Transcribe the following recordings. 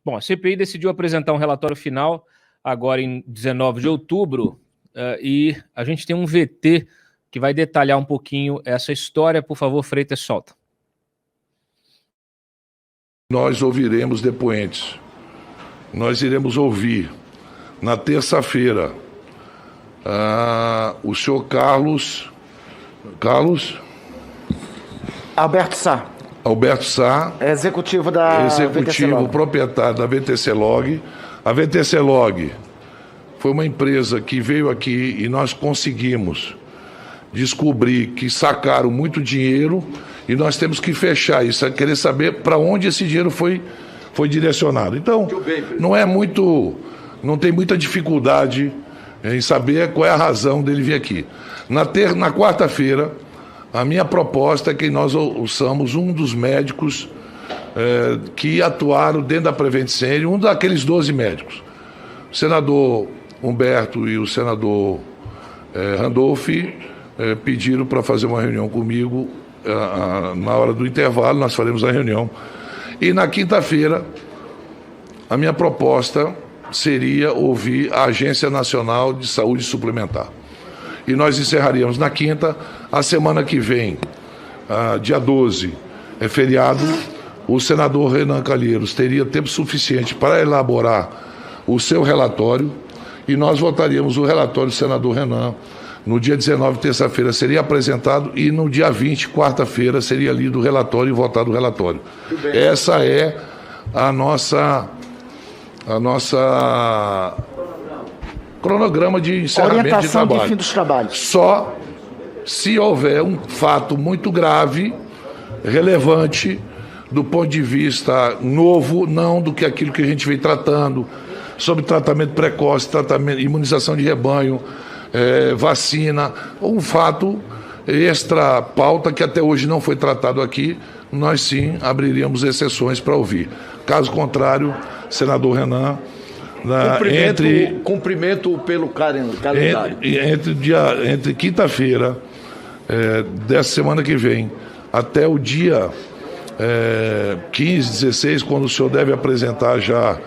Bom, a CPI decidiu apresentar um relatório final agora em 19 de outubro e a gente tem um VT que vai detalhar um pouquinho essa história. Por favor, Freitas, solta. Nós ouviremos depoentes. Nós iremos ouvir na terça-feira o senhor Carlos Alberto Sá, executivo da VTC Log. Proprietário da VTC Log. A VTC Log foi uma empresa que veio aqui e nós conseguimos descobrir que sacaram muito dinheiro e nós temos que fechar isso, querer saber para onde esse dinheiro foi direcionado. Então, não tem muita dificuldade em saber qual é a razão dele vir aqui. Na quarta-feira, a minha proposta é que nós ouçamos um dos médicos que atuaram dentro da Prevent Senior, um daqueles 12 médicos. O senador Humberto e o senador Randolph pediram para fazer uma reunião comigo na hora do intervalo, nós faremos a reunião. E na quinta-feira, a minha proposta seria ouvir a Agência Nacional de Saúde Suplementar. E nós encerraríamos na quinta. A semana que vem, dia 12, é feriado. O senador Renan Calheiros teria tempo suficiente para elaborar o seu relatório e nós votaríamos o relatório do senador Renan. No dia 19, terça-feira, seria apresentado e no dia 20, quarta-feira, seria lido o relatório e votado o relatório. Essa é a nossa cronograma de encerramento de trabalho. Orientação de fim dos trabalhos. Só se houver um fato muito grave, relevante, do ponto de vista novo, não do que aquilo que a gente vem tratando, sobre tratamento precoce, imunização de rebanho, vacina, um fato extra pauta que até hoje não foi tratado aqui, nós sim abriríamos exceções para ouvir. Caso contrário, senador Renan, cumprimento pelo calendário. Entre quinta-feira dessa semana que vem até o dia 15, 16, quando o senhor deve apresentar já,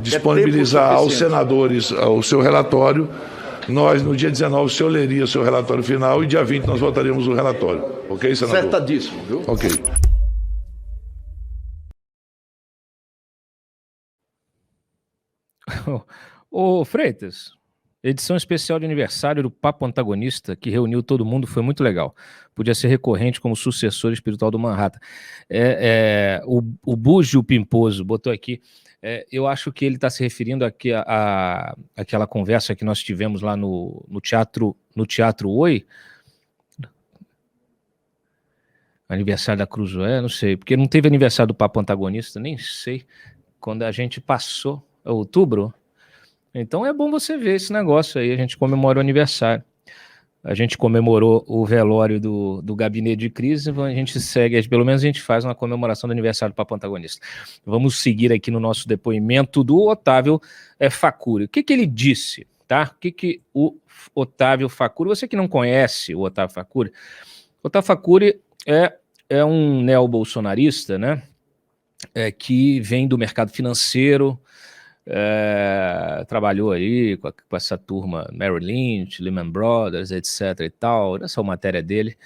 disponibilizar aos senadores o seu relatório, nós no dia 19 o senhor leria o seu relatório final e dia 20 nós votaríamos o relatório. Ok, senador? Acertadíssimo, viu? Ok. Ô Freitas, edição especial de aniversário do Papo Antagonista, que reuniu todo mundo, foi muito legal. Podia ser recorrente como sucessor espiritual do Manhattan. O Búgio Pimposo botou aqui, eu acho que ele está se referindo aqui àquela conversa que nós tivemos lá no Teatro Oi, aniversário da Cruzoé, não sei, porque não teve aniversário do Papo Antagonista, nem sei, quando a gente passou outubro. Então é bom você ver esse negócio aí, a gente comemora o aniversário. A gente comemorou o velório do gabinete de crise, a gente segue, pelo menos a gente faz uma comemoração do aniversário do Papo Antagonista. Vamos seguir aqui no nosso depoimento do Otávio Facuri. O que ele disse, tá? O que o Otávio Facuri, você que não conhece o Otávio Facuri é um neobolsonarista, né? Que vem do mercado financeiro, trabalhou aí com essa turma Merrill Lynch, Lehman Brothers, etc e tal, essa é a matéria dele,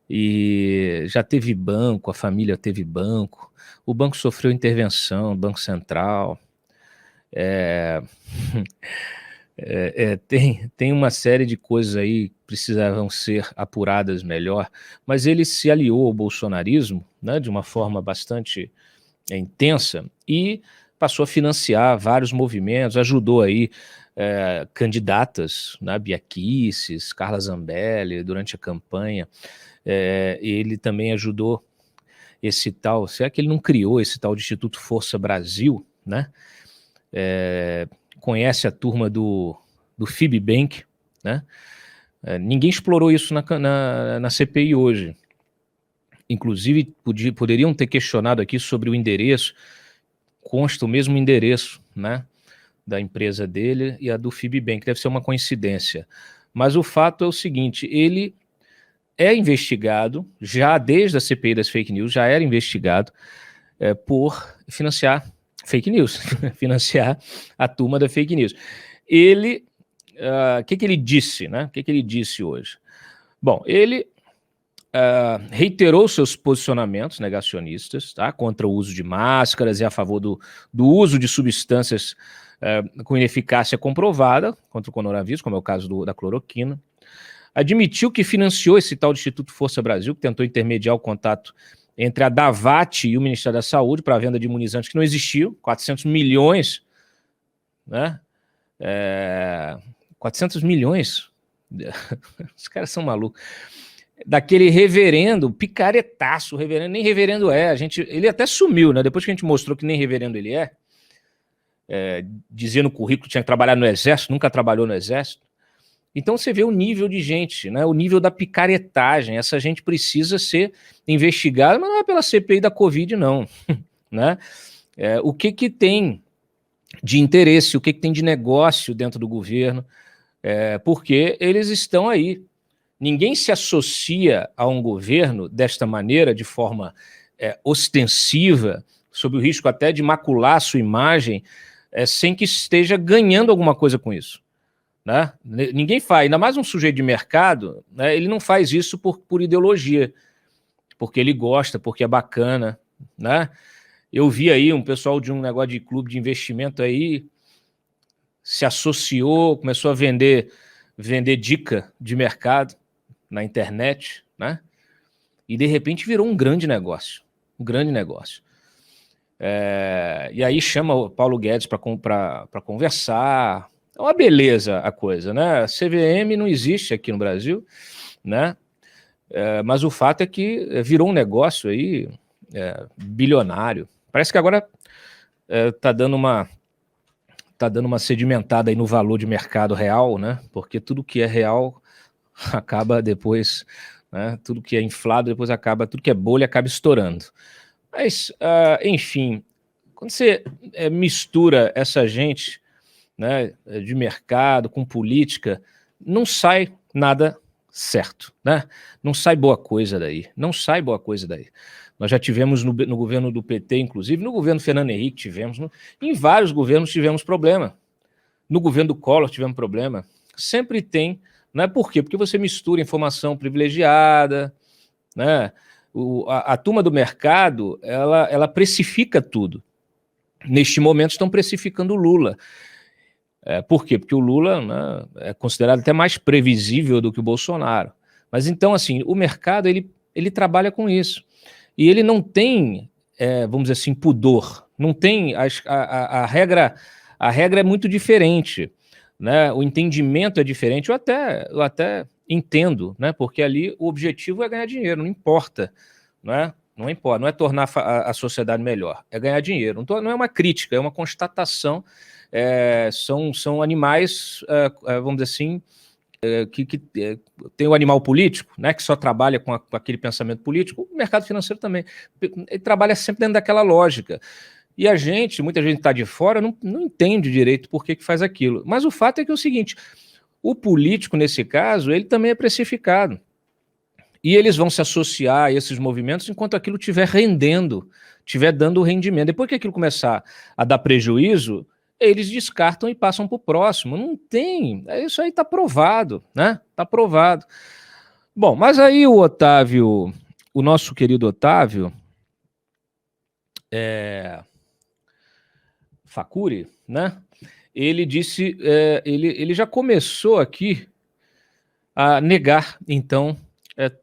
e já teve banco, a família teve banco, o banco sofreu intervenção, Banco Central, tem uma série de coisas aí que precisavam ser apuradas melhor, mas ele se aliou ao bolsonarismo, né, de uma forma bastante intensa e passou a financiar vários movimentos, ajudou aí candidatas, né, Bia Kicis, Carla Zambelli, durante a campanha, ele também ajudou esse tal, será que ele não criou esse tal de Instituto Força Brasil, né? Conhece a turma do Fibbank, né? Ninguém explorou isso na CPI hoje, inclusive poderiam ter questionado aqui sobre o endereço, consta o mesmo endereço, né, da empresa dele e a do Fibbank, deve ser uma coincidência. Mas o fato é o seguinte, ele é investigado, já desde a CPI das fake news, já era investigado por financiar fake news, financiar a turma da fake news. Ele, o que ele disse, né? O que ele disse hoje? Bom, ele reiterou seus posicionamentos negacionistas, tá, contra o uso de máscaras e a favor do uso de substâncias com ineficácia comprovada contra o coronavírus, como é o caso da cloroquina. Admitiu que financiou esse tal de Instituto Força Brasil, que tentou intermediar o contato entre a Davat e o Ministério da Saúde para a venda de imunizantes que não existiam, 400 milhões, né? 400 milhões? Os caras são malucos. Daquele reverendo, picaretaço, reverendo, nem reverendo ele até sumiu, né? Depois que a gente mostrou que nem reverendo ele dizia no currículo que tinha que trabalhar no Exército, nunca trabalhou no Exército. Então você vê o nível de gente, né? O nível da picaretagem. Essa gente precisa ser investigada, mas não é pela CPI da Covid, não. Né? O que tem de interesse, o que tem de negócio dentro do governo, porque eles estão aí. Ninguém se associa a um governo desta maneira, de forma ostensiva, sob o risco até de macular a sua imagem, sem que esteja ganhando alguma coisa com isso. Né? Ninguém faz, ainda mais um sujeito de mercado, né? Ele não faz isso por ideologia, porque ele gosta, porque é bacana. Né? Eu vi aí um pessoal de um negócio de clube de investimento aí, se associou, começou a vender dica de mercado na internet, né? E de repente virou um grande negócio. E aí chama o Paulo Guedes para conversar. É uma beleza a coisa, né? A CVM não existe aqui no Brasil, né? Mas o fato é que virou um negócio aí bilionário. Parece que agora tá dando uma sedimentada aí no valor de mercado real, né? Porque tudo que é real acaba depois, né? Tudo que é inflado depois tudo que é bolha acaba estourando. Mas, enfim, quando você mistura essa gente, né, de mercado com política, não sai nada certo, né? Não sai boa coisa daí. Nós já tivemos no governo do PT, inclusive, no governo Fernando Henrique tivemos, em vários governos tivemos problema. No governo do Collor tivemos problema. Sempre tem, né? Por quê? Porque você mistura informação privilegiada, né? A turma do mercado, ela precifica tudo. Neste momento estão precificando o Lula. Por quê? Porque o Lula, né, é considerado até mais previsível do que o Bolsonaro. Mas então, assim, o mercado, ele trabalha com isso. E ele não tem, vamos dizer assim, pudor. Não tem, a regra é muito diferente, né? O entendimento é diferente. Eu até entendo, né? Porque ali o objetivo é ganhar dinheiro, não importa, né? Não importa, não é tornar a sociedade melhor, é ganhar dinheiro. Não é uma crítica, é uma constatação. São animais, vamos dizer assim, que tem o animal político, né, que só trabalha com aquele pensamento político. O mercado financeiro também, ele trabalha sempre dentro daquela lógica. E muita gente está de fora, não entende direito por que faz aquilo. Mas o fato é que é o seguinte, o político, nesse caso, ele também é precificado. E eles vão se associar a esses movimentos enquanto aquilo estiver rendendo, estiver dando rendimento. Depois que aquilo começar a dar prejuízo, eles descartam e passam para o próximo. Não tem, isso aí está provado, né? Está provado. Bom, mas aí o Otávio, o nosso querido Otávio, Facuri, né? Ele disse, ele já começou aqui a negar, então,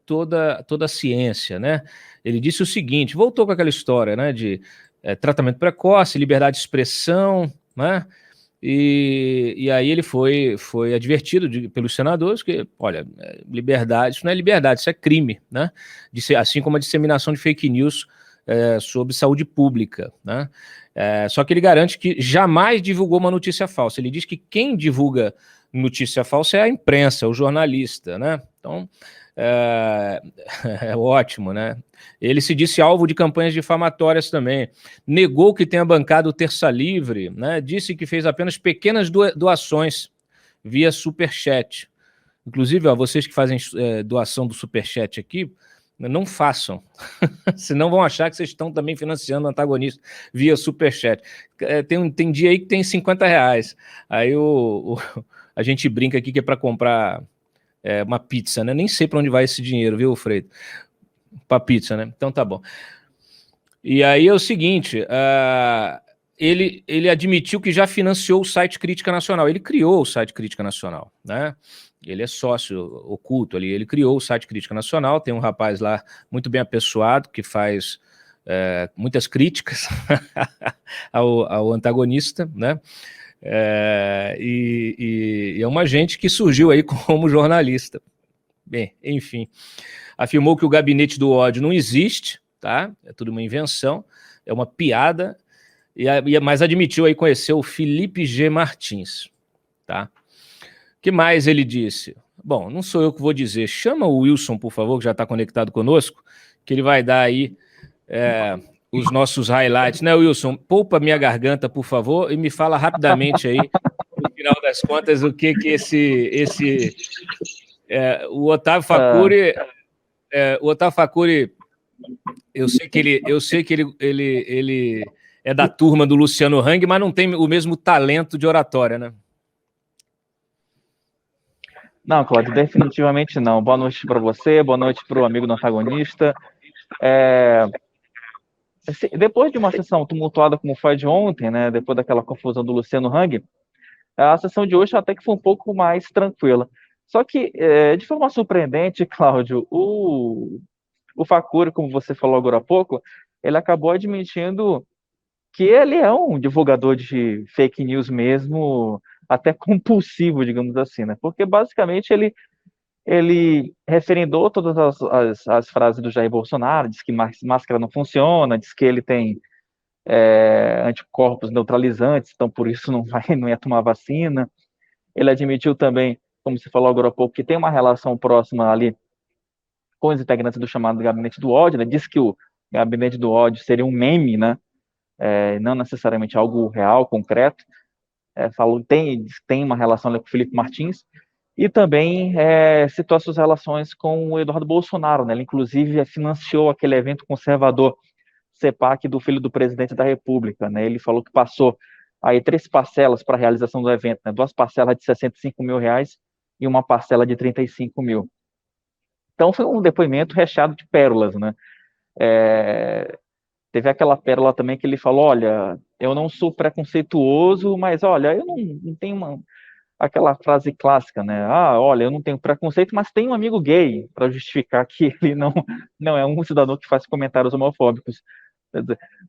toda a ciência, né? Ele disse o seguinte, voltou com aquela história, né, de tratamento precoce, liberdade de expressão, né? E aí ele foi advertido pelos senadores que, olha, liberdade, isso não é liberdade, isso é crime, né? Assim como a disseminação de fake news sobre saúde pública, né? Só que ele garante que jamais divulgou uma notícia falsa. Ele diz que quem divulga notícia falsa é a imprensa, o jornalista, né? Então, é ótimo, né? Ele se disse alvo de campanhas difamatórias também. Negou que tenha bancado o Terça Livre, né? Disse que fez apenas pequenas doações via Superchat. Inclusive, ó, vocês que fazem doação do Superchat aqui, Não façam, senão vão achar que vocês estão também financiando o antagonista via superchat. Tem dia aí que tem R$50, aí a gente brinca aqui que é para comprar uma pizza, né? Nem sei para onde vai esse dinheiro, viu, Freire? Para pizza, né? Então tá bom. E aí é o seguinte, ele admitiu que já financiou o site Crítica Nacional, ele criou o site Crítica Nacional, né? Ele é sócio oculto ali, ele criou o site Crítica Nacional, tem um rapaz lá muito bem apessoado, que faz muitas críticas ao antagonista, né? E é uma gente que surgiu aí como jornalista. Bem, enfim, afirmou que o gabinete do ódio não existe, tá? É tudo uma invenção, é uma piada, mas admitiu aí conhecer o Felipe G. Martins, tá? O que mais ele disse? Bom, não sou eu que vou dizer. Chama o Wilson, por favor, que já está conectado conosco, que ele vai dar aí os nossos highlights, né, Wilson? Poupa minha garganta, por favor, e me fala rapidamente aí, no final das contas, o que o Otávio Facuri... o Otávio Facuri, eu sei que ele é da turma do Luciano Hang, mas não tem o mesmo talento de oratória, né? Não, Cláudio, definitivamente não. Boa noite para você, boa noite para o amigo do antagonista. Depois de uma sessão tumultuada como foi a de ontem, né, depois daquela confusão do Luciano Hang, a sessão de hoje até que foi um pouco mais tranquila. Só que, de forma surpreendente, Cláudio, o Facuri, como você falou agora há pouco, ele acabou admitindo que ele é um divulgador de fake news mesmo, até compulsivo, digamos assim, né? Porque basicamente ele referendou todas as frases do Jair Bolsonaro, diz que máscara não funciona, diz que ele tem anticorpos neutralizantes, então por isso não ia tomar vacina. Ele admitiu também, como você falou agora há pouco, que tem uma relação próxima ali com os integrantes do chamado Gabinete do Ódio, né? Diz que o Gabinete do Ódio seria um meme, né? Não necessariamente algo real, concreto. Falou tem uma relação ali com o Felipe Martins, e também citou as suas relações com o Eduardo Bolsonaro, né? Ele, inclusive, financiou aquele evento conservador CEPAC do filho do presidente da República, né? Ele falou que passou aí 3 parcelas para a realização do evento, né? 2 parcelas de R$65 mil e uma parcela de R$35 mil. Então, foi um depoimento recheado de pérolas, né? Teve aquela pérola também que ele falou, olha, eu não sou preconceituoso, mas, olha, eu não tenho aquela frase clássica, né? Olha, eu não tenho preconceito, mas tenho um amigo gay, para justificar que ele não é um cidadão que faz comentários homofóbicos.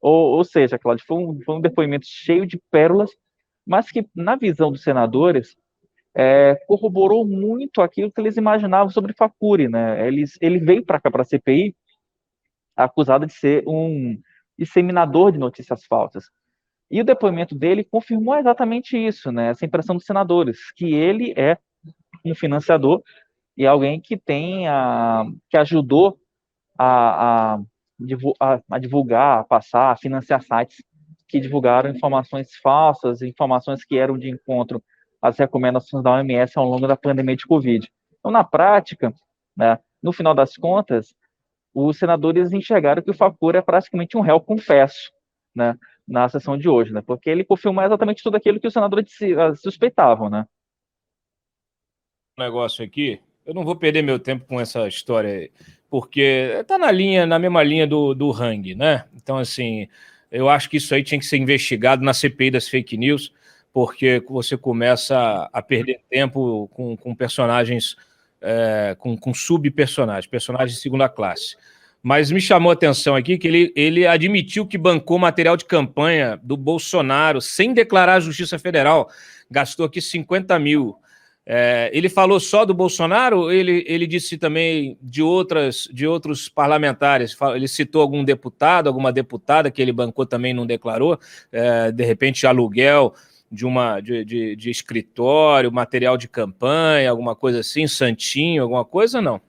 Ou seja, Cláudio, foi um depoimento cheio de pérolas, mas que, na visão dos senadores, corroborou muito aquilo que eles imaginavam sobre Facuri, né? Ele veio para cá, para a CPI, acusado de ser um disseminador de notícias falsas. E o depoimento dele confirmou exatamente isso, né? Essa impressão dos senadores, que ele é um financiador e alguém que que ajudou a divulgar, a passar, a financiar sites que divulgaram informações falsas, informações que eram de encontro às recomendações da OMS ao longo da pandemia de Covid. Então, na prática, né, no final das contas, os senadores enxergaram que o Facuri é praticamente um réu confesso, né, na sessão de hoje, né, porque ele confirmou exatamente tudo aquilo que os senadores suspeitavam, né. Negócio aqui, eu não vou perder meu tempo com essa história aí, porque está na mesma linha do Hang, né? Então, assim, eu acho que isso aí tinha que ser investigado na CPI das fake news, porque você começa a perder tempo com personagens, com subpersonagens, personagens de segunda classe. Mas me chamou a atenção aqui que ele admitiu que bancou material de campanha do Bolsonaro sem declarar à Justiça Federal, gastou aqui 50 mil. Ele falou só do Bolsonaro, ele disse também de outros parlamentares, ele citou algum deputado, alguma deputada que ele bancou também não declarou, de repente aluguel de escritório, material de campanha, alguma coisa assim, santinho, alguma coisa, não?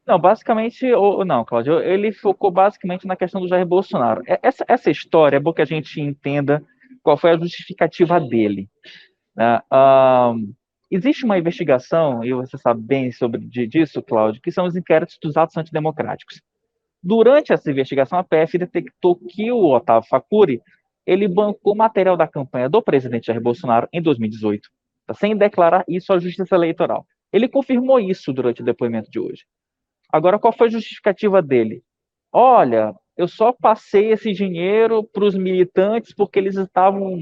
Não, basicamente, não, Cláudio, ele focou basicamente na questão do Jair Bolsonaro. Essa história é bom que a gente entenda qual foi a justificativa dele, né? Existe uma investigação, e você sabe bem disso, Cláudio, que são os inquéritos dos atos antidemocráticos. Durante essa investigação, a PF detectou que o Otávio Facuri ele bancou material da campanha do presidente Jair Bolsonaro em 2018, tá? Sem declarar isso à Justiça Eleitoral. Ele confirmou isso durante o depoimento de hoje. Agora, qual foi a justificativa dele? Olha, eu só passei esse dinheiro para os militantes porque eles estavam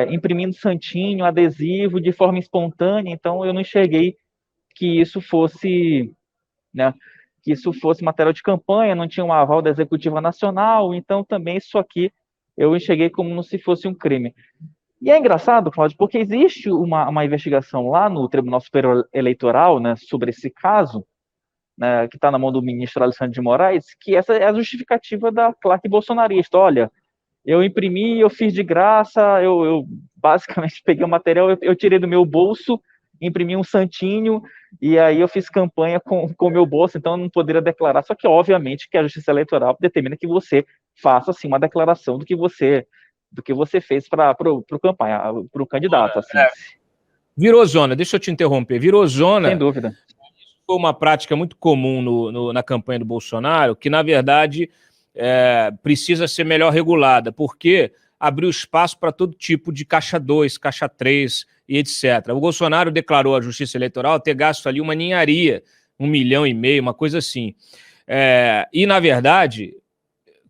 imprimindo santinho, adesivo de forma espontânea, então eu não enxerguei que isso fosse, né, que isso fosse material de campanha, não tinha um aval da Executiva Nacional, então também isso aqui eu enxerguei como se fosse um crime. E é engraçado, Cláudio, porque existe uma investigação lá no Tribunal Superior Eleitoral, né, sobre esse caso, né, que está na mão do ministro Alexandre de Moraes, que essa é a justificativa da claque bolsonarista. Olha, eu imprimi, eu fiz de graça, eu basicamente peguei o material, eu tirei do meu bolso, imprimi um santinho, e aí eu fiz campanha com o meu bolso, então eu não poderia declarar. Só que, obviamente, que a Justiça Eleitoral determina que você faça, assim, uma declaração do que você fez para o candidato. Assim. Virou zona, deixa eu te interromper, virou zona. Sem dúvida. Foi uma prática muito comum na campanha do Bolsonaro, que, na verdade, precisa ser melhor regulada, porque abriu espaço para todo tipo de caixa 2, caixa 3 e etc. O Bolsonaro declarou à Justiça Eleitoral ter gasto ali uma ninharia, 1,5 milhão, uma coisa assim. E, na verdade,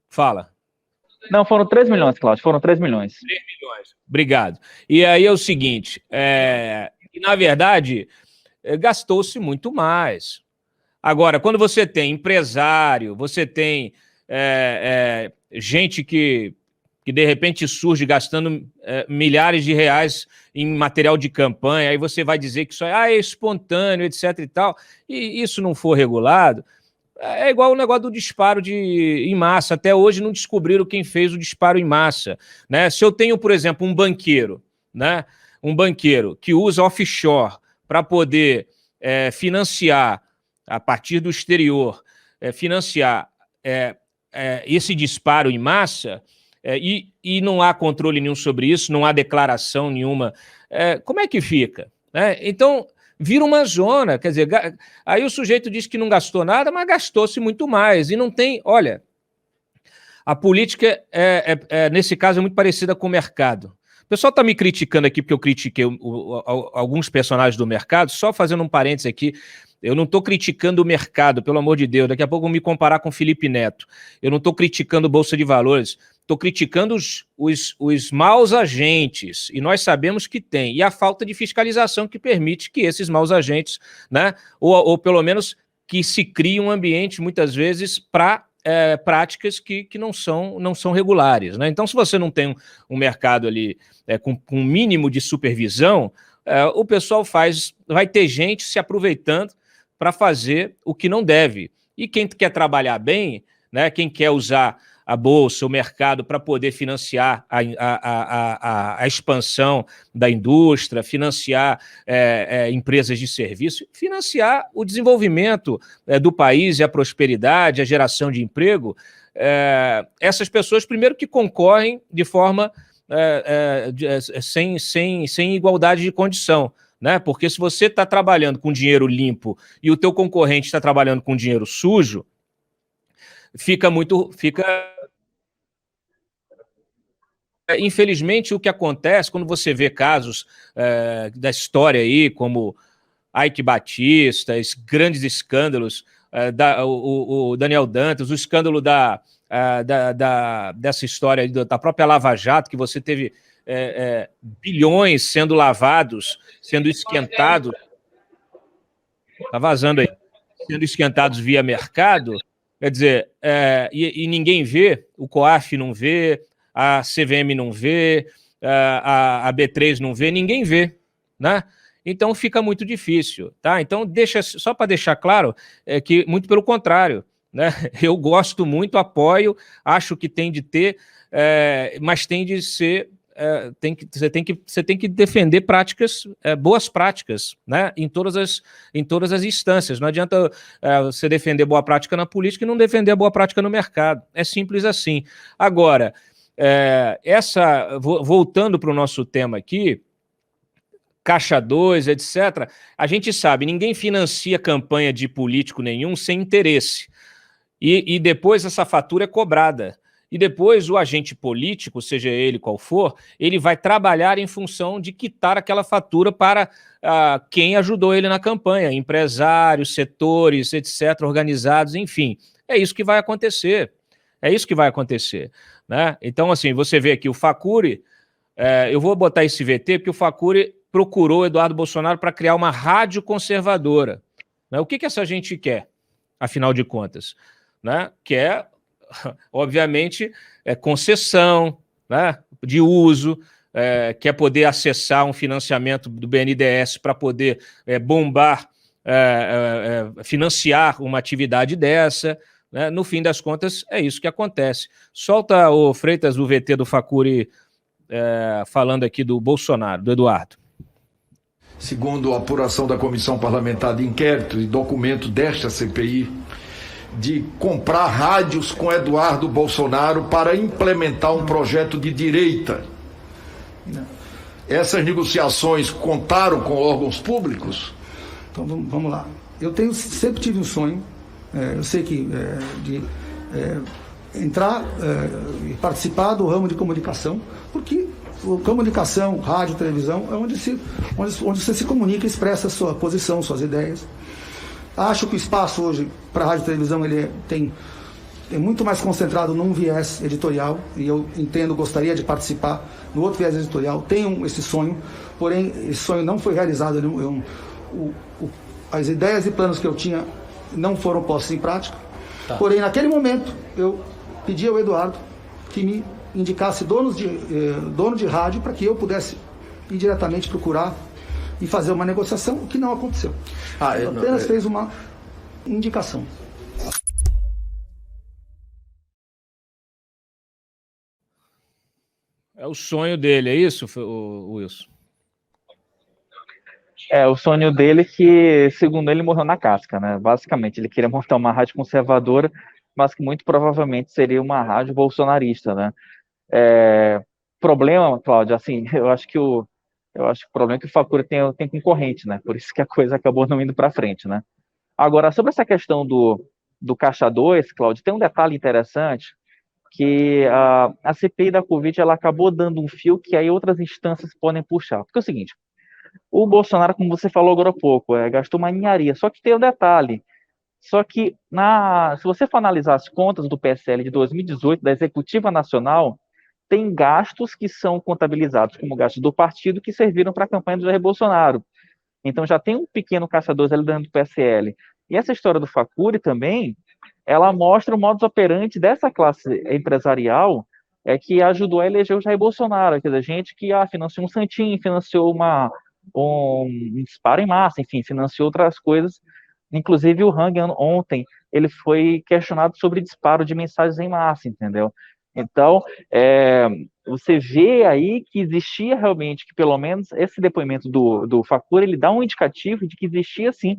fala. Não, foram 3 milhões, Cláudio, foram 3 milhões. 3 milhões, obrigado. E aí é o seguinte, na verdade, gastou-se muito mais. Agora, quando você tem empresário, você tem gente que de repente surge gastando milhares de reais em material de campanha, aí você vai dizer que isso é espontâneo, etc. e tal, e isso não for regulado, é igual o negócio do disparo em massa. Até hoje não descobriram quem fez o disparo em massa, né? Se eu tenho, por exemplo, um banqueiro, né? Um banqueiro que usa offshore para poder financiar, a partir do exterior, financiar esse disparo em massa, e não há controle nenhum sobre isso, não há declaração nenhuma, como é que fica? Então, vira uma zona, quer dizer, aí o sujeito diz que não gastou nada, mas gastou-se muito mais, e não tem, olha, a política, nesse caso, é muito parecida com o mercado. O pessoal está me criticando aqui porque eu critiquei alguns personagens do mercado, só fazendo um parênteses aqui, eu não estou criticando o mercado, pelo amor de Deus, daqui a pouco vou me comparar com o Felipe Neto, eu não estou criticando Bolsa de Valores, estou criticando os maus agentes, e nós sabemos que tem, e a falta de fiscalização que permite que esses maus agentes, né, ou pelo menos que se crie um ambiente, muitas vezes, para práticas que não são regulares, né? Então, se você não tem um mercado ali com um mínimo de supervisão, o pessoal vai ter gente se aproveitando para fazer o que não deve. E quem quer trabalhar bem, né, quem quer usar a bolsa, o mercado, para poder financiar a expansão da indústria, financiar empresas de serviço, financiar o desenvolvimento do país e a prosperidade, a geração de emprego, essas pessoas, primeiro, que concorrem de forma sem igualdade de condição, né? Porque se você está trabalhando com dinheiro limpo e o teu concorrente está trabalhando com dinheiro sujo, infelizmente, o que acontece quando você vê casos da história aí, como Ike Batista, grandes escândalos, o Daniel Dantas, o escândalo dessa história da própria Lava Jato, que você teve bilhões sendo lavados, sendo esquentados, tá vazando aí, sendo esquentados via mercado. Quer dizer, e ninguém vê, o COAF não vê, a CVM não vê, a B3 não vê, ninguém vê, né? Então fica muito difícil, tá? Então, só para deixar claro, que muito pelo contrário, né? Eu gosto muito, apoio, acho que tem de ter, mas tem de ser... você tem que defender práticas, boas práticas, né? Em todas as instâncias. Não adianta você defender boa prática na política e não defender a boa prática no mercado. É simples assim. Agora, voltando para o nosso tema aqui, Caixa 2, etc., a gente sabe, ninguém financia campanha de político nenhum sem interesse. E depois essa fatura é cobrada. E depois o agente político, seja ele qual for, ele vai trabalhar em função de quitar aquela fatura para quem ajudou ele na campanha, empresários, setores, etc., organizados, enfim. É isso que vai acontecer. É isso que vai acontecer, né? Então, assim, você vê aqui o Facuri, eu vou botar esse VT, porque o Facuri procurou o Eduardo Bolsonaro para criar uma rádio conservadora. Né? O que essa gente quer, afinal de contas? Né? Quer, obviamente, concessão, né, de uso, quer poder acessar um financiamento do BNDES para poder bombar, financiar uma atividade dessa. Né? No fim das contas, é isso que acontece. Solta o Freitas, o VT do Facuri, falando aqui do Bolsonaro, do Eduardo. Segundo a apuração da Comissão Parlamentar de Inquérito e documento desta CPI, de comprar rádios com Eduardo Bolsonaro para implementar um projeto de direita. Essas negociações contaram com órgãos públicos? Então vamos lá. Eu sempre tive um sonho, eu sei que de entrar e participar do ramo de comunicação, porque comunicação, rádio, televisão é onde você se comunica e expressa a sua posição, suas ideias. Acho que o espaço hoje para rádio e televisão ele é muito mais concentrado num viés editorial, e eu entendo, gostaria de participar no outro viés editorial, tenho esse sonho, porém esse sonho não foi realizado, as ideias e planos que eu tinha não foram postos em prática, porém naquele momento eu pedi ao Eduardo que me indicasse dono de rádio para que eu pudesse indiretamente procurar e fazer uma negociação, o que não aconteceu. Ele apenas fez uma indicação. É o sonho dele, é isso, Wilson? O sonho dele que, segundo ele, morreu na casca, né? Basicamente, ele queria montar uma rádio conservadora, mas que muito provavelmente seria uma rádio bolsonarista, né? Problema, Cláudio, assim, eu acho que o problema é que o Facuri tem concorrente, né? Por isso que a coisa acabou não indo para frente, né? Agora, sobre essa questão do Caixa 2, Cláudio, tem um detalhe interessante, que a CPI da Covid ela acabou dando um fio que aí outras instâncias podem puxar. Porque é o seguinte, o Bolsonaro, como você falou agora há pouco, gastou uma ninharia, só que tem um detalhe, só que se você for analisar as contas do PSL de 2018, da Executiva Nacional, tem gastos que são contabilizados como gastos do partido que serviram para a campanha do Jair Bolsonaro. Então já tem um pequeno caçador ali dentro do PSL. E essa história do Facuri também, ela mostra o modus operandi dessa classe empresarial que ajudou a eleger o Jair Bolsonaro. Quer dizer, gente que financiou um santinho, financiou um disparo em massa, enfim, financiou outras coisas. Inclusive o Hang ontem, ele foi questionado sobre disparo de mensagens em massa, entendeu? Então, você vê aí que existia realmente, que pelo menos esse depoimento do Facuri, ele dá um indicativo de que existia, sim,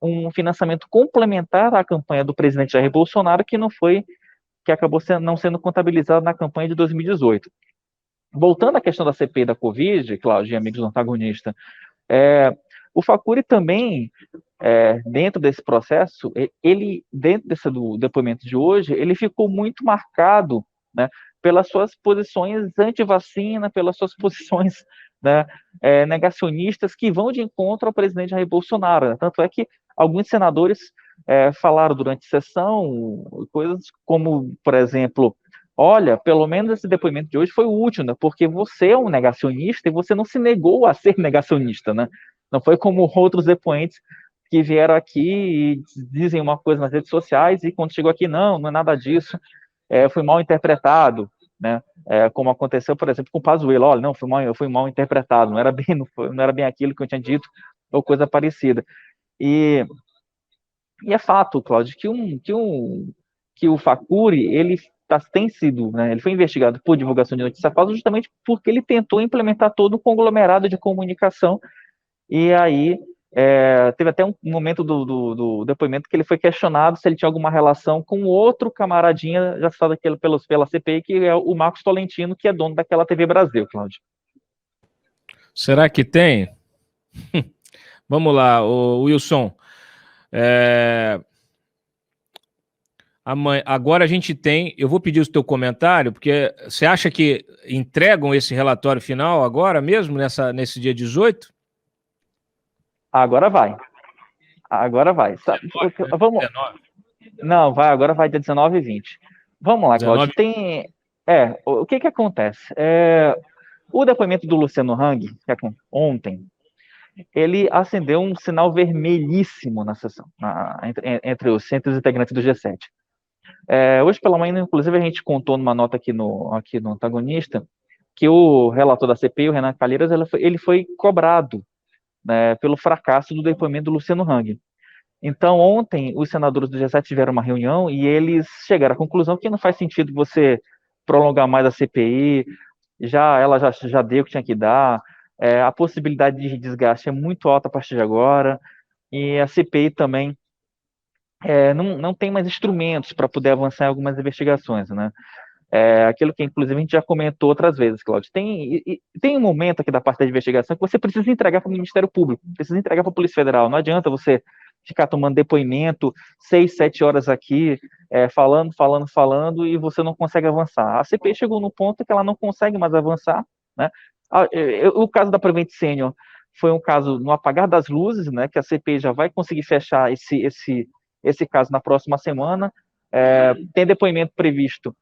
um financiamento complementar à campanha do presidente Jair Bolsonaro, que acabou não sendo contabilizado na campanha de 2018. Voltando à questão da CPI da Covid, Cláudio e amigos do antagonista, o Facuri também, dentro desse processo, dentro do depoimento de hoje, ele ficou muito marcado, né, pelas suas posições anti-vacina, pelas suas posições, né, negacionistas que vão de encontro ao presidente Jair Bolsonaro. Né? Tanto é que alguns senadores falaram durante a sessão coisas como, por exemplo, olha, pelo menos esse depoimento de hoje foi útil, né, porque você é um negacionista e você não se negou a ser negacionista, né? Não foi como outros depoentes que vieram aqui e dizem uma coisa nas redes sociais e quando chegou aqui, não é nada disso, foi mal interpretado, né? Como aconteceu, por exemplo, com o Pazuello, olha, não, foi mal interpretado, não era bem aquilo que eu tinha dito, ou coisa parecida. E é fato, Cláudio, que o Facuri, ele tem sido, né, ele foi investigado por divulgação de notícia falsa justamente porque ele tentou implementar todo o conglomerado de comunicação. E aí, teve até um momento do depoimento que ele foi questionado se ele tinha alguma relação com outro camaradinha, já citado aqui pela CPI, que é o Marcos Tolentino, que é dono daquela TV Brasil, Cláudio. Será que tem? Vamos lá, Wilson. Agora a gente tem... Eu vou pedir o teu comentário, porque você acha que entregam esse relatório final agora mesmo, nesse dia 18? Agora vai. Agora vai. Vamos... Não, agora vai dia 19 e 20. Vamos lá, Cláudio. O que acontece? O depoimento do Luciano Hang, ontem, ele acendeu um sinal vermelhíssimo na sessão, entre os integrantes do G7. Hoje pela manhã, inclusive, a gente contou numa nota aqui no Antagonista que o relator da CPI, o Renan Calheiros, ele foi cobrado, né, pelo fracasso do depoimento do Luciano Hang. Então, ontem, os senadores do G7 tiveram uma reunião e eles chegaram à conclusão que não faz sentido você prolongar mais a CPI, ela já deu o que tinha que dar, a possibilidade de desgaste é muito alta a partir de agora, e a CPI também não tem mais instrumentos para poder avançar em algumas investigações, né? Aquilo que, inclusive, a gente já comentou outras vezes, Cláudio. Tem um momento aqui da parte da investigação que você precisa entregar para o Ministério Público, precisa entregar para a Polícia Federal. Não adianta você ficar tomando depoimento 6, 7 horas aqui, falando, e você não consegue avançar. A CPI chegou no ponto que ela não consegue mais avançar, né? O caso da Prevent Senior foi um caso no apagar das luzes, né? Que a CPI já vai conseguir fechar esse caso na próxima semana. Tem depoimento previsto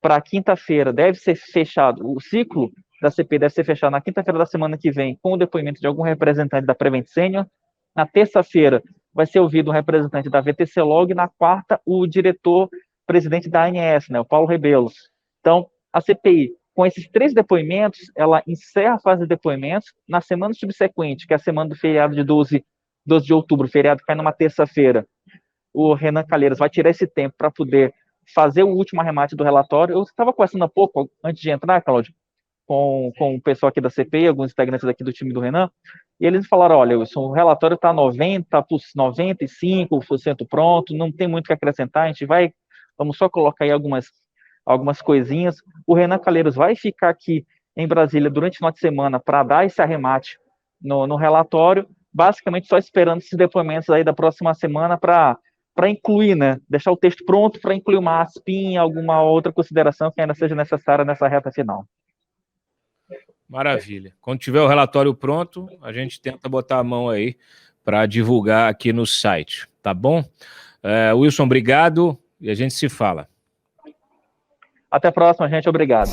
para quinta-feira, deve ser fechado, o ciclo da CPI deve ser fechado na quinta-feira da semana que vem, com o depoimento de algum representante da Prevent Senior. Na terça-feira, vai ser ouvido um representante da VTC Log, e na quarta, o diretor-presidente da ANS, né, o Paulo Rebelos. Então, a CPI, com esses 3 depoimentos, ela encerra a fase de depoimentos. Na semana subsequente, que é a semana do feriado de 12 de outubro, o feriado cai numa terça-feira, o Renan Calheiros vai tirar esse tempo para poder fazer o último arremate do relatório. Eu estava conversando há pouco, antes de entrar, Cláudio, com o pessoal aqui da CPI, alguns integrantes aqui do time do Renan, e eles falaram, olha, Wilson, o relatório está 95% pronto, não tem muito o que acrescentar, vamos só colocar aí algumas coisinhas. O Renan Calheiros vai ficar aqui em Brasília durante o final de semana para dar esse arremate no relatório, basicamente só esperando esses depoimentos aí da próxima semana para incluir, né, deixar o texto pronto para incluir uma aspinha, alguma outra consideração que ainda seja necessária nessa reta final. Maravilha. Quando tiver o relatório pronto, a gente tenta botar a mão aí para divulgar aqui no site, tá bom? Wilson, obrigado e a gente se fala. Até a próxima, gente. Obrigado.